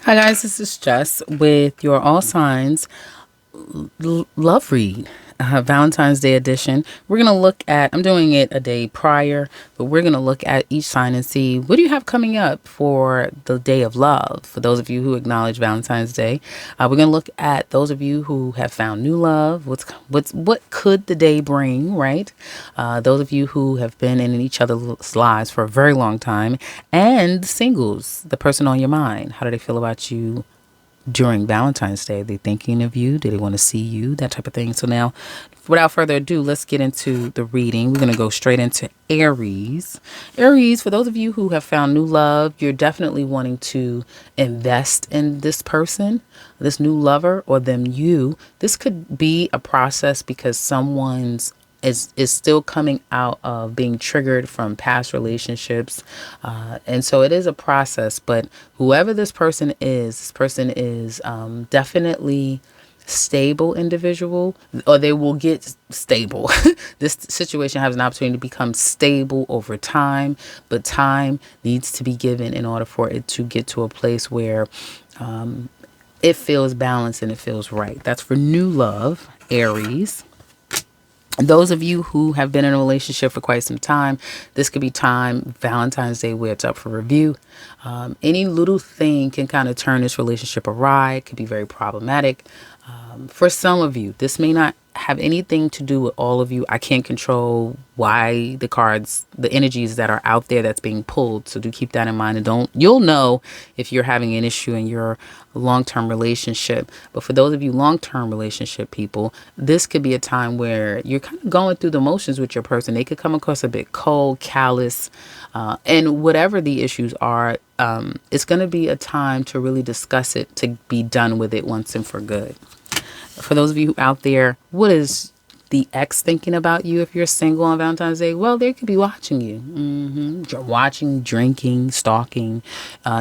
Hi guys, this is Jess with your All Signs Love Read, Valentine's Day edition. We're going to look at, I'm doing it a day prior, but we're going to look at each sign and see what do you have coming up for the day of love. For those of you who acknowledge Valentine's Day, we're going to look at those of you who have found new love. What could the day bring, right? Those of you who have been in each other's lives for a very long time, and singles, the person on your mind. How do they feel about you during Valentine's Day? Are they thinking of you? Do they want to see you? That type of thing. So now, without further ado, let's get into the reading. We're going to go straight into Aries. Aries, for those of you who have found new love, you're definitely wanting to invest in this person, this new lover, or them you. This could be a process because someone's is still coming out of being triggered from past relationships. And so it is a process, but whoever this person is definitely stable individual, or they will get stable. This situation has an opportunity to become stable over time, but time needs to be given in order for it to get to a place where it feels balanced and it feels right. That's for new love, Aries. Those of you who have been in a relationship for quite some time, this could be time, Valentine's Day, where it's up for review. Any little thing can kind of turn this relationship awry. It could be very problematic. For some of you, this may not have anything to do with all of you. I can't control why the cards, the energies that are out there that's being pulled. So do keep that in mind, and you'll know if you're having an issue in your long-term relationship. But for those of you long-term relationship people, this could be a time where you're kind of going through the motions with your person. They could come across a bit cold, callous, and whatever the issues are, it's going to be a time to really discuss it, to be done with it once and for good. For those of you out there, what is the ex thinking about you if you're single on Valentine's Day? Well, they could be watching you. Watching, drinking, stalking.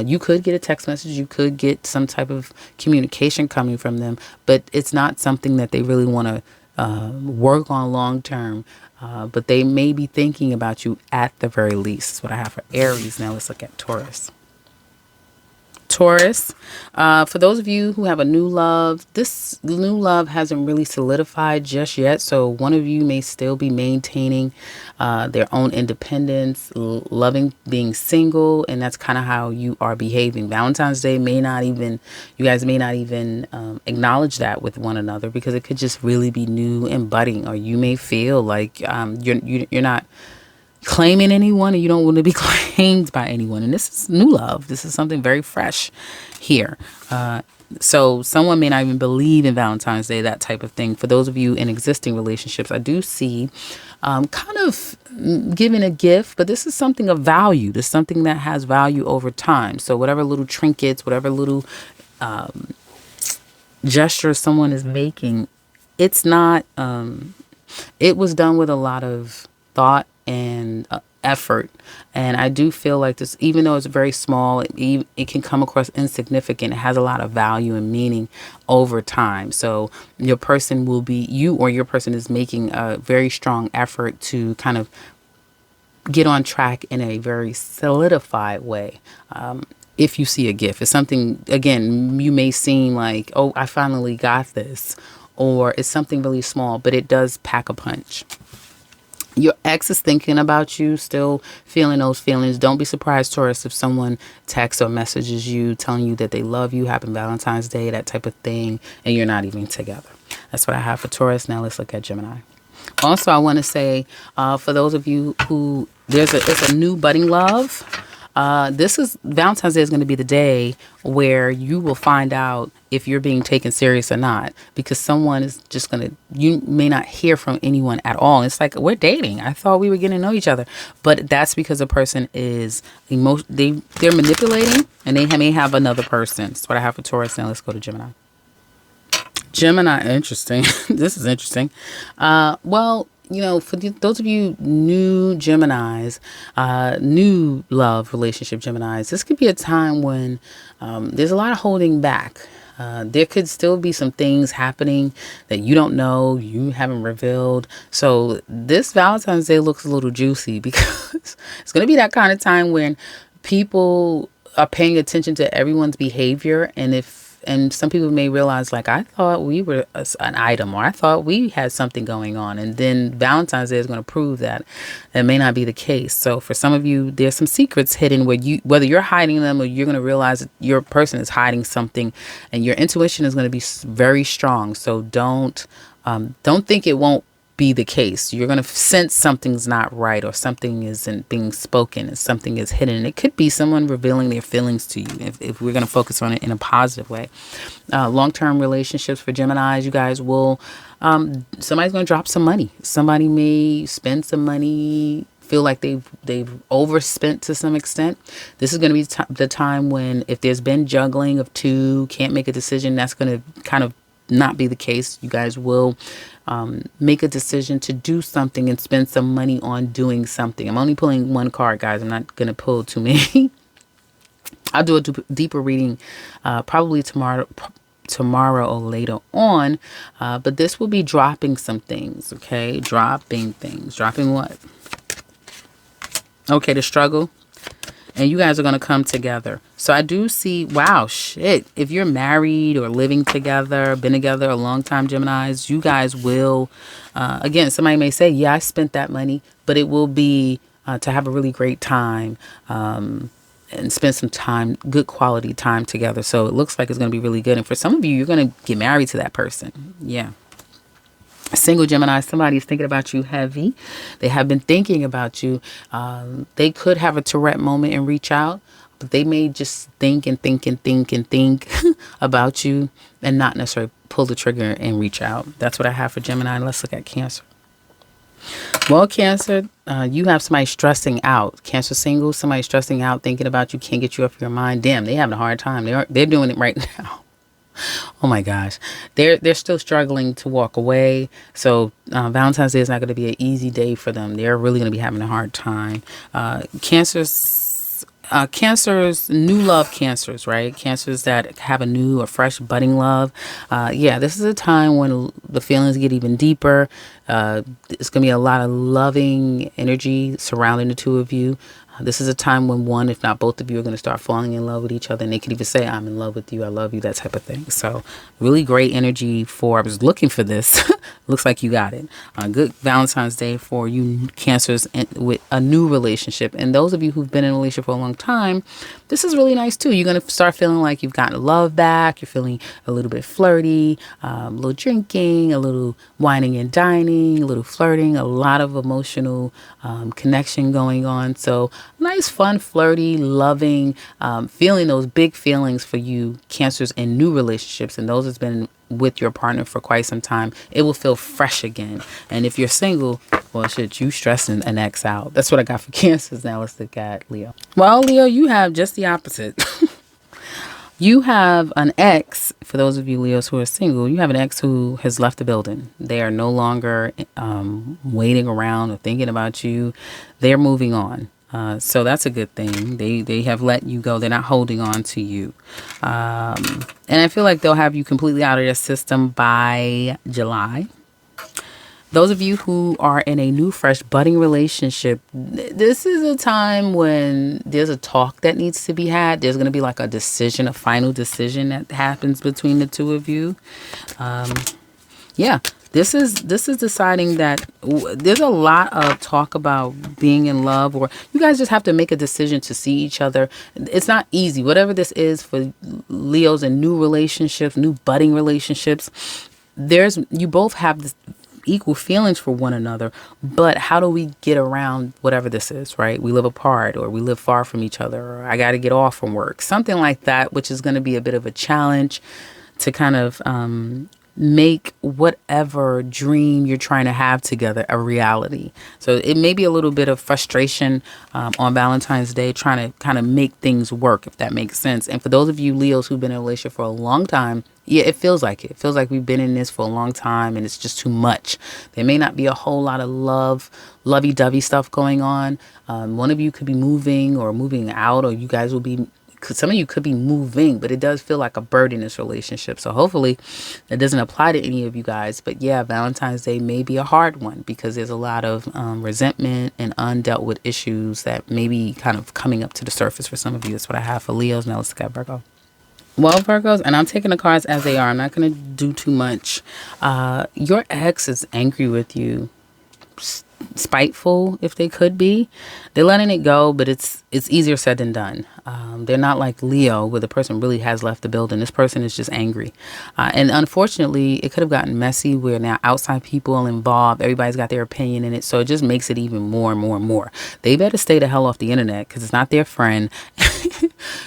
You could get a text message. You could get some type of communication coming from them, but it's not something that they really want to work on long term. But they may be thinking about you at the very least. That's what I have for Aries. Now let's look at Taurus. Taurus, for those of you who have a new love, this new love hasn't really solidified just yet. So one of you may still be maintaining their own independence, loving being single, and that's kind of how you are behaving. Valentine's Day you guys may not even acknowledge that with one another, because it could just really be new and budding, or you may feel like you're not claiming anyone, and you don't want to be claimed by anyone. And this is new love. This is something very fresh here. So someone may not even believe in Valentine's Day, that type of thing. For those of you in existing relationships, I do see kind of giving a gift, but this is something of value. This is something that has value over time. So whatever little trinkets, whatever little gesture someone is making, it's not, it was done with a lot of thought and effort. And I do feel like this, even though it's very small, it can come across insignificant. It has a lot of value and meaning over time. So your person your person is making a very strong effort to kind of get on track in a very solidified way. If you see a gift, it's something, again, you may seem like, oh, I finally got this, or it's something really small, but it does pack a punch. Your ex is thinking about you, still feeling those feelings. Don't be surprised, Taurus, if someone texts or messages you telling you that they love you, happy Valentine's Day, that type of thing, and you're not even together. That's what I have for Taurus. Now let's look at Gemini. Also, I want to say, for those of you who it's a new budding love. Valentine's Day is going to be the day where you will find out if you're being taken serious or not, because someone is just you may not hear from anyone at all. It's like, we're dating. I thought we were getting to know each other. But that's because a person is they're manipulating, and they may have another person. That's what I have for Taurus. Now let's go to Gemini. Gemini, interesting. This is interesting. Well, for those of you new Geminis, new love relationship Geminis, this could be a time when there's a lot of holding back. There could still be some things happening that you don't know, you haven't revealed. So this Valentine's Day looks a little juicy, because it's going to be that kind of time when people are paying attention to everyone's behavior. And some people may realize, like, I thought we were an item, or I thought we had something going on. And then Valentine's Day is going to prove that that may not be the case. So for some of you, there's some secrets hidden whether you're hiding them or you're going to realize that your person is hiding something, and your intuition is going to be very strong. So don't think it won't be the case. You're going to sense something's not right, or something isn't being spoken, and something is hidden. And it could be someone revealing their feelings to you, if we're going to focus on it in a positive way. Long-term relationships for Geminis, you guys will, somebody's going to drop some money. Somebody may spend some money, feel like they've overspent to some extent. This is going to be the time when, if there's been juggling of two, can't make a decision, that's going to kind of not be the case. You guys will make a decision to do something and spend some money on doing something. I'm only pulling one card, guys. I'm not going to pull too many. I'll do a deeper reading probably tomorrow or later on. But this will be dropping some things, okay? Dropping things. Dropping what? Okay, the struggle. And you guys are going to come together. So I do see, wow, shit. If you're married or living together, been together a long time, Geminis, you guys will, again, somebody may say, yeah, I spent that money, but it will be to have a really great time and spend some time, good quality time together. So it looks like it's going to be really good. And for some of you, you're going to get married to that person. Yeah. Single Gemini, somebody's thinking about you heavy. They have been thinking about you. They could have a Tourette moment and reach out, but they may just think and think and think and think about you and not necessarily pull the trigger and reach out. That's what I have for Gemini. Let's look at Cancer. Well, Cancer, you have somebody stressing out. Cancer single, somebody stressing out, thinking about you, can't get you off your mind. Damn, they having a hard time. They're doing it right now. Oh my gosh, they're still struggling to walk away. So Valentine's Day is not going to be an easy day for them. They're really going to be having a hard time. Cancers, new love cancers, right? Cancers that have a new or fresh budding love. Yeah, this is a time when the feelings get even deeper. It's going to be a lot of loving energy surrounding the two of you. This is a time when one, if not both of you, are going to start falling in love with each other. And they could even say, I'm in love with you. I love you, that type of thing. So really great energy I was looking for this. Looks like you got it. Good Valentine's Day for you Cancers with a new relationship. And those of you who've been in a relationship for a long time, this is really nice too. You're going to start feeling like you've gotten love back. You're feeling a little bit flirty, a little drinking, a little whining and dining, a little flirting, a lot of emotional connection going on. So nice, fun, flirty, loving, feeling those big feelings for you Cancers in new relationships. And those that's been with your partner for quite some time, it will feel fresh again. And if you're single, well, shit, you stressing an ex out. That's what I got for Cancers. Now let's look at Leo. Well, Leo, you have just the opposite. You have an ex, for those of you Leos who are single, you have an ex who has left the building. They are no longer waiting around or thinking about you. They're moving on. So that's a good thing. They have let you go. They're not holding on to you. And I feel like they'll have you completely out of their system by July. Those of you who are in a new, fresh, budding relationship, this is a time when there's a talk that needs to be had. There's going to be like a decision, a final decision that happens between the two of you. Yeah. This is deciding that there's a lot of talk about being in love, or you guys just have to make a decision to see each other. It's not easy. Whatever this is for Leos in new relationships, new budding relationships, you both have this equal feelings for one another, but how do we get around whatever this is, right? We live apart, or we live far from each other, or I got to get off from work, something like that, which is going to be a bit of a challenge to kind of make whatever dream you're trying to have together a reality. So it may be a little bit of frustration on Valentine's Day, trying to kind of make things work, if that makes sense. And for those of you Leos who've been in a relationship for a long time, yeah, it feels like it. It feels like we've been in this for a long time and it's just too much. There may not be a whole lot of lovey-dovey stuff going on. One of you could be moving or moving out, or you guys will be some of you could be moving, but it does feel like a burden in this relationship. So hopefully that doesn't apply to any of you guys. But yeah, Valentine's Day may be a hard one because there's a lot of resentment and undealt with issues that may be kind of coming up to the surface for some of you. That's what I have for Leos. Now let's look at Virgo. Well, Virgos, and I'm taking the cards as they are. I'm not going to do too much. Your ex is angry with you, spiteful if they could be. They're letting it go, but it's easier said than done. They're not like Leo, where the person really has left the building. This person is just angry. And unfortunately, it could have gotten messy where now outside people are involved. Everybody's got their opinion in it. So it just makes it even more and more and more. They better stay the hell off the internet because it's not their friend.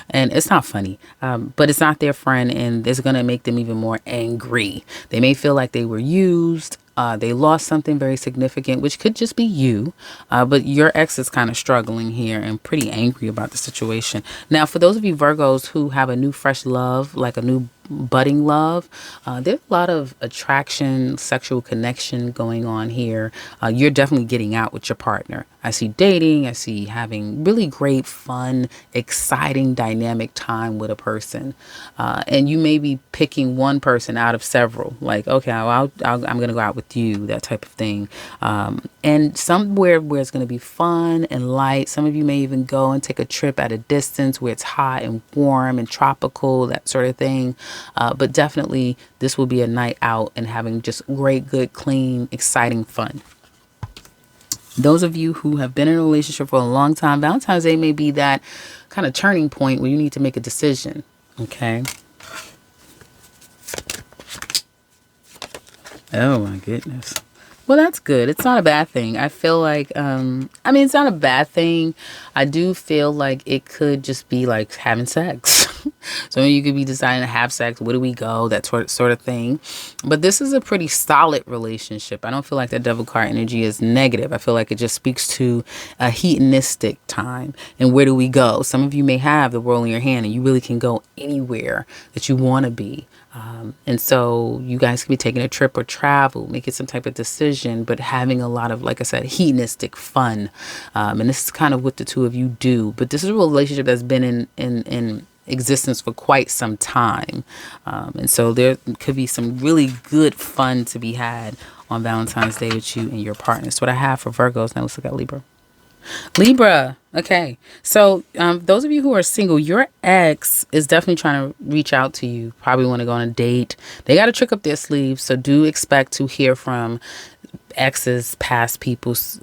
And it's not funny, but it's not their friend, and it's going to make them even more angry. They may feel like they were used. They lost something very significant, which could just be you. But your ex is kind of struggling here and pretty angry about the situation. Now, for those of you Virgos who have a new fresh love, like a new budding love, there's a lot of attraction, sexual connection going on here. You're definitely getting out with your partner. I see dating. I see having really great, fun, exciting, dynamic time with a person. And you may be picking one person out of several. Like, okay, I'm going to go out with you, that type of thing. And somewhere where it's going to be fun and light. Some of you may even go and take a trip at a distance where it's hot and warm and tropical, that sort of thing. But definitely this will be a night out and having just great, good, clean, exciting fun. Those of you who have been in a relationship for a long time, Valentine's Day may be that kind of turning point where you need to make a decision. Okay. Oh my goodness. Well, that's good. It's not a bad thing. I feel like, it's not a bad thing. I do feel like it could just be like having sex. So you could be deciding to have sex. Where do we go? That sort of thing. But this is a pretty solid relationship. I don't feel like that devil card energy is negative. I feel like it just speaks to a hedonistic time. And where do we go? Some of you may have the world in your hand and you really can go anywhere that you want to be. And so you guys can be taking a trip or travel, making some type of decision, but having a lot of, like I said, hedonistic fun. And this is kind of what the two of you do. But this is a relationship that's been in existence for quite some time. And so there could be some really good fun to be had on Valentine's Day with you and your partner. That's what I have for Virgos. Now let's look at Libra. Libra. Okay. So those of you who are single, your ex is definitely trying to reach out to you. Probably want to go on a date. They got a trick up their sleeves. So do expect to hear from exes, past people's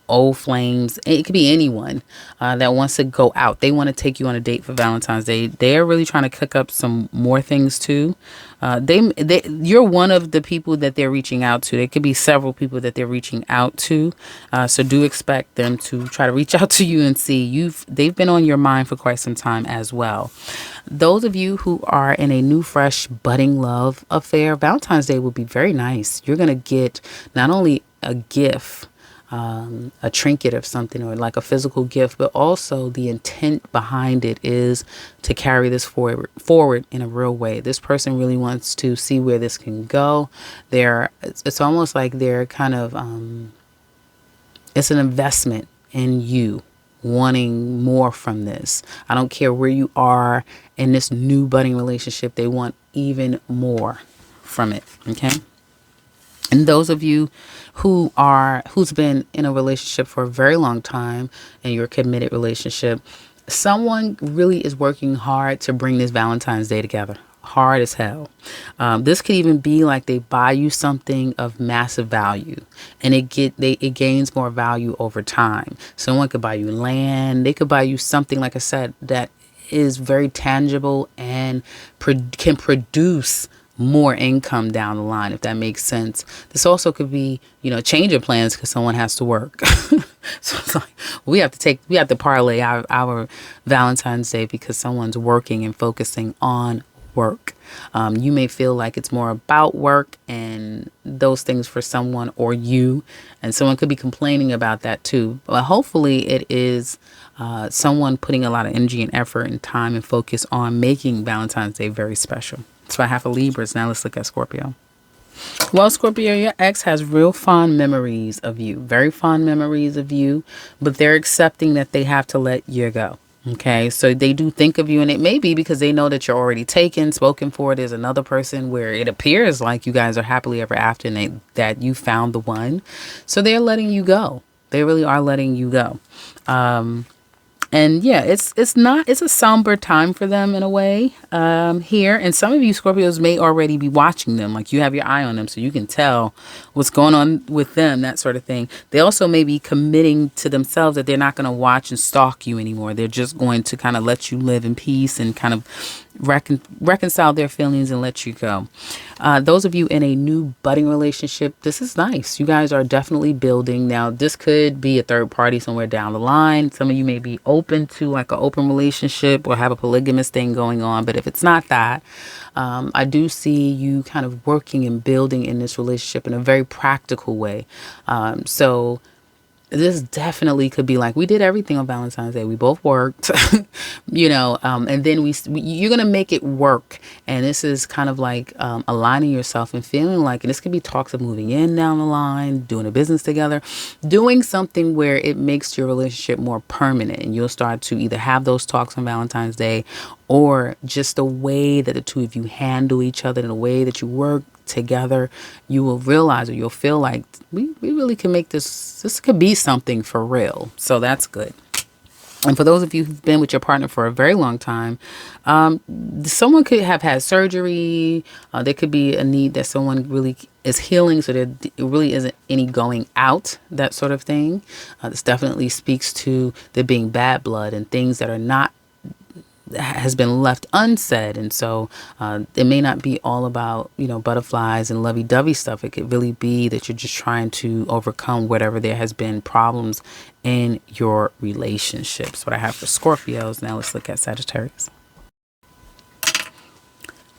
old flames. It could be anyone that wants to go out. They want to take you on a date for Valentine's Day. They're really trying to cook up some more things too. You're one of the people that they're reaching out to. There could be several people that they're reaching out to. So do expect them to try to reach out to you and see they've been on your mind for quite some time as well. Those of you who are in a new, fresh, budding love affair, Valentine's Day will be very nice. You're going to get not only a gift, a trinket of something or like a physical gift, but also the intent behind it is to carry this forward in a real way. This person really wants to see where this can go. It's almost like they're kind of, it's an investment in you wanting more from this. I don't care where you are in this new budding relationship. They want even more from it. Okay. And those of you who's been in a relationship for a very long time and you're a committed relationship, someone really is working hard to bring this Valentine's Day together. Hard as hell. This could even be like they buy you something of massive value and it gains more value over time. Someone could buy you land. They could buy you something, like I said, that is very tangible and can produce more income down the line, if that makes sense. This also could be, change of plans because someone has to work. So it's like we have to parlay our Valentine's Day because someone's working and focusing on work. You may feel like it's more about work and those things for someone or you, and someone could be complaining about that too. But hopefully it is someone putting a lot of energy and effort and time and focus on making Valentine's Day very special. So I have for Libras. Now let's look at Scorpio. Well, Scorpio, your ex has real fond memories of you, very fond memories of you, but they're accepting that they have to let you go. Okay, so they do think of you, and it may be because they know that you're already taken, spoken for. There's another person where it appears like you guys are happily ever after, and that you found the one. So they're letting you go. They really are letting you go. And yeah, it's a somber time for them in a way here. And some of you Scorpios may already be watching them, like you have your eye on them, so you can tell what's going on with them, that sort of thing. They also may be committing to themselves that they're not going to watch and stalk you anymore. They're just going to kind of let you live in peace and kind of reconcile their feelings and let you go. Those of you in a new budding relationship, this is nice. You guys are definitely building. Now, this could be a third party somewhere down the line. Some of you may be open to like an open relationship or have a polygamous thing going on. But if it's not that, I do see you kind of working and building in this relationship in a very practical way. So this definitely could be like, we did everything on Valentine's Day. We both worked, and then you're going to make it work. And this is kind of like aligning yourself and feeling like, and this could be talks of moving in down the line, doing a business together, doing something where it makes your relationship more permanent. And you'll start to either have those talks on Valentine's Day, or just the way that the two of you handle each other, and the way that you work together, you will realize, or you'll feel like we really can make this could be something for real. So that's good. And for those of you who've been with your partner for a very long time, someone could have had surgery. There could be a need that someone really is healing, so there really isn't any going out, that sort of thing. This definitely speaks to there being bad blood and things that are not has been left unsaid. And so it may not be all about, butterflies and lovey-dovey stuff. It could really be that you're just trying to overcome whatever there has been problems in your relationships. What I have for Scorpios. Now let's look at Sagittarius.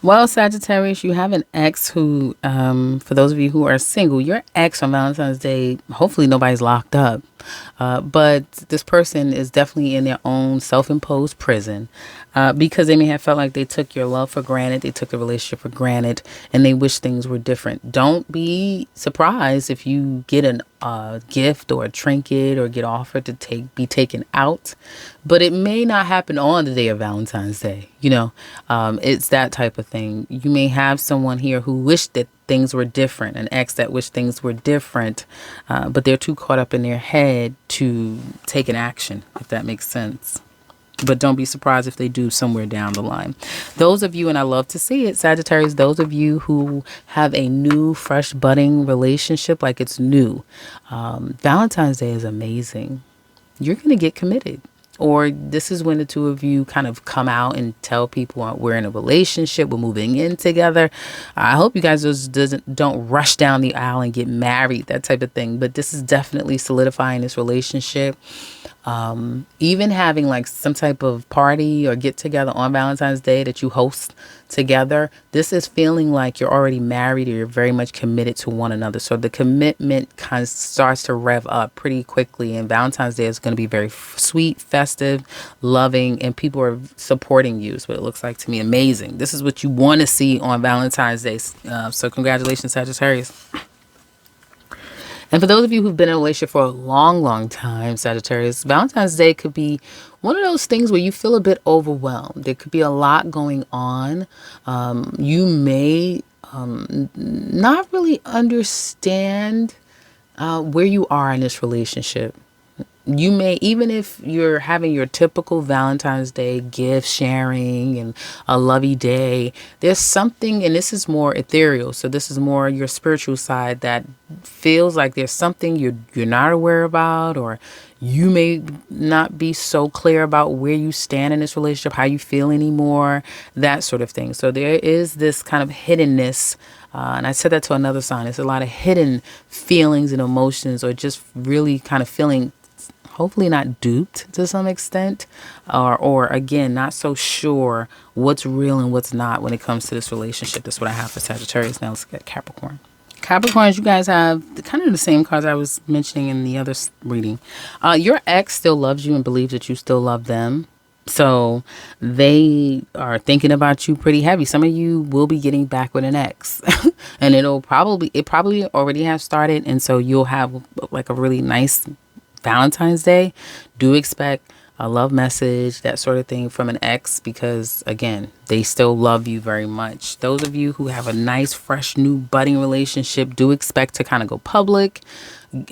Well, Sagittarius, you have an ex who, for those of you who are single, your ex on Valentine's Day, hopefully nobody's locked up. But this person is definitely in their own self-imposed prison because they may have felt like they took your love for granted. They took the relationship for granted, and they wish things were different. Don't be surprised if you get a gift or a trinket or get offered to be taken out. But it may not happen on the day of Valentine's Day. It's that type of thing. You may have someone here who wished that things were different, an ex that wished things were different, but they're too caught up in their head to take an action, if that makes sense. But don't be surprised if they do somewhere down the line. Those of you, and I love to see it, Sagittarius, those of you who have a new, fresh, budding relationship, like it's new, Valentine's Day is amazing. You're going to get committed. Or this is when the two of you kind of come out and tell people we're in a relationship, we're moving in together. I hope you guys don't rush down the aisle and get married, that type of thing. But this is definitely solidifying this relationship. Even having like some type of party or get together on Valentine's Day that you host together, this is feeling like you're already married or you're very much committed to one another. So the commitment kind of starts to rev up pretty quickly, and Valentine's Day is going to be very sweet, festive, loving, and people are supporting you is what it looks like to me. Amazing. This is what you want to see on Valentine's Day. So congratulations, Sagittarius. And for those of you who've been in a relationship for a long, long time, Sagittarius, Valentine's Day could be one of those things where you feel a bit overwhelmed. There could be a lot going on. You may not really understand where you are in this relationship. You may, even if you're having your typical Valentine's Day gift sharing and a lovey day, there's something, and this is more ethereal. So this is more your spiritual side that feels like there's something you're not aware about, or you may not be so clear about where you stand in this relationship, how you feel anymore, that sort of thing. So there is this kind of hiddenness. And I said that to another sign. There's a lot of hidden feelings and emotions, or just really kind of feeling hopefully not duped to some extent, or again, not so sure what's real and what's not when it comes to this relationship. That's what I have for Sagittarius. Now let's get Capricorn. Capricorns, you guys have kind of the same cards I was mentioning in the other reading. Your ex still loves you and believes that you still love them. So they are thinking about you pretty heavy. Some of you will be getting back with an ex and it probably already has started. And so you'll have like a really nice Valentine's Day. Do expect a love message, that sort of thing from an ex, because again, they still love you very much. Those of you who have a nice, fresh, new budding relationship, do expect to kind of go public.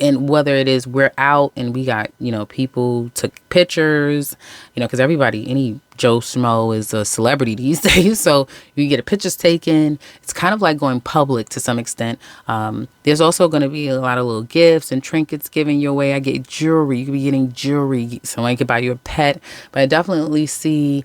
And whether it is we're out and we got, people took pictures, because everybody, any Joe Schmo is a celebrity these days. So you get pictures taken. It's kind of like going public to some extent. There's also going to be a lot of little gifts and trinkets given your way. I get jewelry. You could be getting jewelry. Somebody could buy you a pet. But I definitely see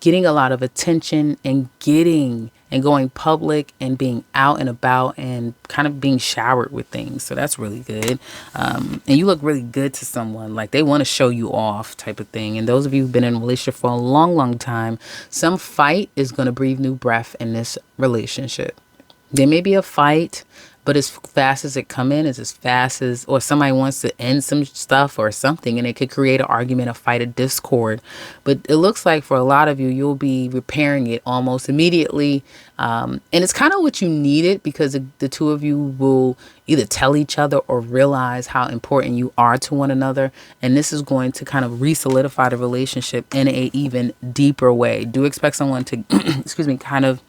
getting a lot of attention and going public and being out and about and kind of being showered with things. So that's really good. And you look really good to someone. Like they want to show you off type of thing. And those of you who've been in a relationship for a long, long time, some fight is going to breathe new breath in this relationship. There may be a fight, but as fast as it come in is as fast as, or somebody wants to end some stuff or something, and it could create an argument, a fight, a discord. But it looks like for a lot of you, you'll be repairing it almost immediately. And it's kind of what you needed, because the two of you will either tell each other or realize how important you are to one another. And this is going to kind of re-solidify the relationship in a even deeper way. Do expect someone to, kind of,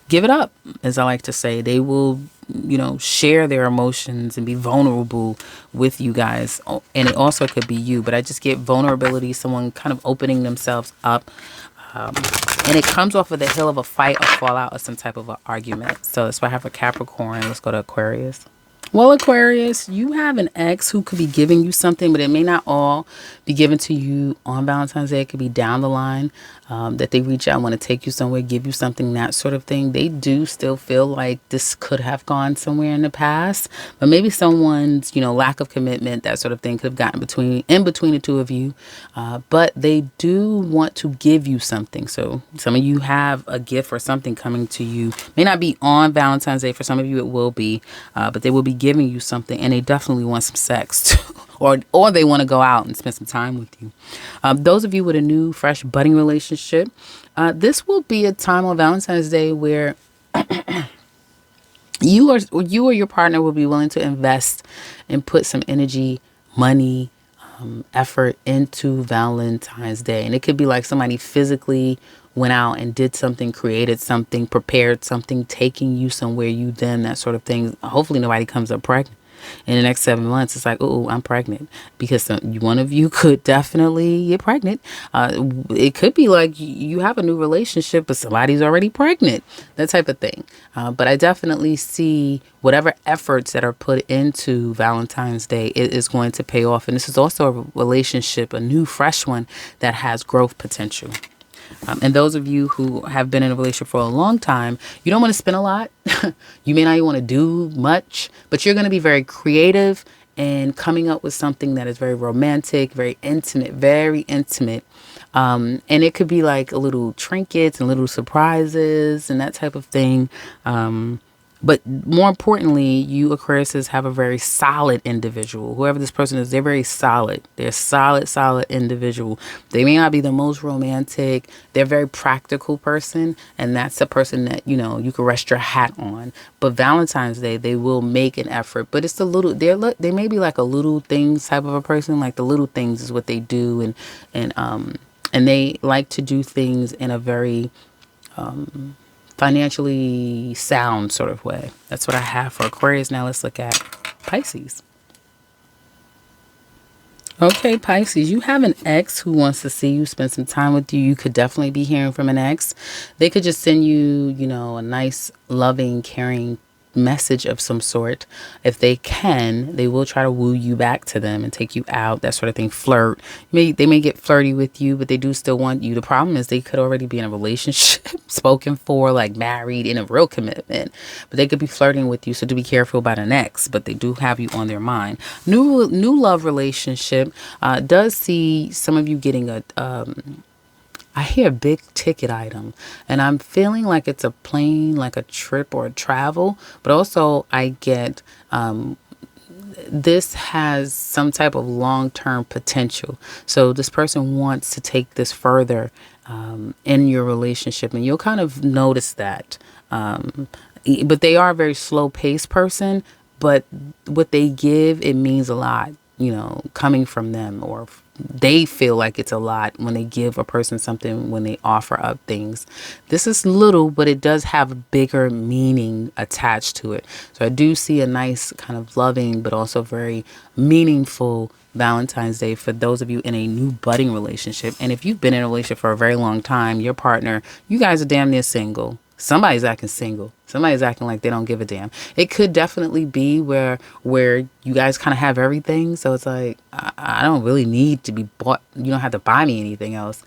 give it up, as I like to say. They will, share their emotions and be vulnerable with you guys. And it also could be you, but I just get vulnerability, someone kind of opening themselves up. And it comes off of the hill of a fight or fallout or some type of an argument. So that's why I have a Capricorn. Let's go to Aquarius. Well, Aquarius, you have an ex who could be giving you something, but it may not all be given to you on Valentine's Day. It could be down the line that they reach out, want to take you somewhere, give you something, that sort of thing. They do still feel like this could have gone somewhere in the past, but maybe someone's, lack of commitment, that sort of thing could have gotten in between the two of you. But they do want to give you something. So some of you have a gift or something coming to you. May not be on Valentine's Day. For some of you, it will be, but they will be giving you something, and they definitely want some sex too. or they want to go out and spend some time with you. Those of you with a new, fresh, budding relationship, this will be a time on Valentine's Day where you or your partner will be willing to invest and put some energy, money, effort into Valentine's Day. And it could be like somebody physically went out and did something, created something, prepared something, taking you somewhere, you them, that sort of thing. Hopefully nobody comes up pregnant. In the next 7 months, it's like, oh, I'm pregnant, because one of you could definitely get pregnant. It could be like you have a new relationship, but somebody's already pregnant, that type of thing. But I definitely see whatever efforts that are put into Valentine's Day, it is going to pay off. And this is also a relationship, a new, fresh one that has growth potential. And those of you who have been in a relationship for a long time, you don't want to spend a lot. You may not even want to do much, but you're going to be very creative and coming up with something that is very romantic, very intimate, very intimate. And it could be like a little trinkets and little surprises and that type of thing. But more importantly, you Aquariuses have a very solid individual. Whoever this person is, they're very solid. They're solid individual. They may not be the most romantic. They're a very practical person. And that's a person that, you can rest your hat on. But Valentine's Day, they will make an effort. But it's the little, they may be like a little things type of a person. Like the little things is what they do. And they like to do things in a very, financially sound sort of way. That's what I have for Aquarius. Now let's look at Pisces. Okay, Pisces, you have an ex who wants to see you, spend some time with you. You could definitely be hearing from an ex. They could just send you, a nice, loving, caring message of some sort. If they can, they will try to woo you back to them and take you out, that sort of thing. Flirt. They may get flirty with you, but they do still want you. The problem is they could already be in a relationship, spoken for, like married, in a real commitment, but they could be flirting with you. So do be careful about an ex, but they do have you on their mind. New love relationship does see some of you getting I hear a big ticket item, and I'm feeling like it's a plane, like a trip or a travel, but also I get this has some type of long-term potential. So this person wants to take this further in your relationship, and you'll kind of notice that. But they are a very slow-paced person, but what they give, it means a lot. coming from them, or they feel like it's a lot when they give a person something, when they offer up things. This is little, but it does have a bigger meaning attached to it. So I do see a nice kind of loving, but also very meaningful Valentine's Day for those of you in a new budding relationship. And if you've been in a relationship for a very long time, your partner, you guys are damn near single. Somebody's acting single. Somebody's acting like they don't give a damn. It could definitely be where you guys kind of have everything. So it's like, I don't really need to be bought. You don't have to buy me anything else.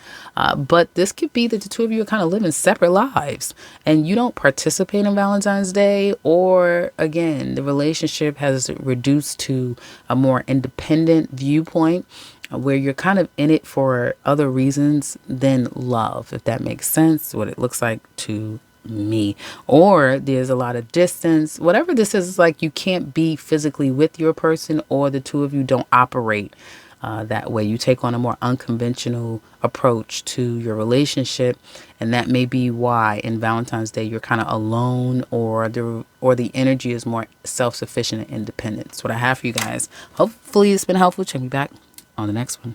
But this could be that the two of you are kind of living separate lives and you don't participate in Valentine's Day, or again, the relationship has reduced to a more independent viewpoint where you're kind of in it for other reasons than love, if that makes sense, what it looks like to me. Or there's a lot of distance. Whatever this is, it's like you can't be physically with your person, or the two of you don't operate that way. You take on a more unconventional approach to your relationship, and that may be why in Valentine's Day you're kind of alone, or the energy is more self-sufficient and independent. That's what I have for you guys. Hopefully it's been helpful. Check me back on the next one.